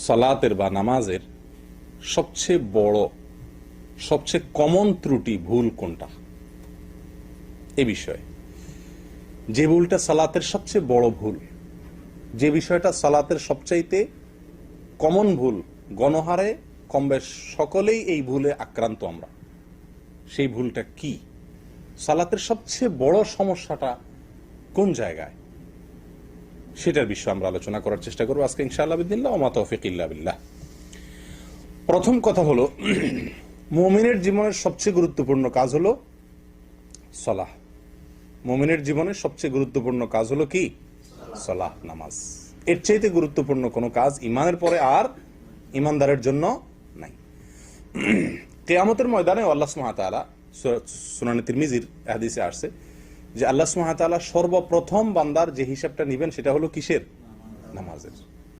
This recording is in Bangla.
সালাতের বা নামাজের সবচেয়ে বড়, সবচেয়ে কমন ত্রুটি, ভুল কোনটা? এ বিষয়ে যে ভুলটা সালাতের সবচেয়ে বড় ভুল, যে বিষয়টা সালাতের সবচাইতে কমন ভুল, গণহারে কমবেশ সকলেই এই ভুলে আক্রান্ত আমরা, সেই ভুলটা কি? সালাতের সবচেয়ে বড় সমস্যাটা কোন জায়গায়, সেটার বিষয়ে আমরা আলোচনা করার চেষ্টা করবো আজকে ইনশাআল্লাহ বিদিল্লাহ ওয়া মা তৌফিক ইল্লা বিল্লাহ। প্রথম কথা হলো, মুমিনের জীবনের সবচেয়ে গুরুত্বপূর্ণ কাজ হলো সালাহ। মুমিনের জীবনের সবচেয়ে গুরুত্বপূর্ণ কাজ হলো কি? সালাহ, নামাজ। এর চাইতে গুরুত্বপূর্ণ কোনো কাজ ইমানের পরে আর ইমানদারের জন্য নাই। কিয়ামতের ময়দানে আল্লাহ সুবহানাহু ওয়া তাআলা, সুনানে তিরমিজির হাদিসে আসছে যে আল্লাহ সুবহানাহু ওয়া তাআলা সর্বপ্রথম বান্দার যে হিসাবটা নেবেন সেটা হলো কিসের? নামাজের।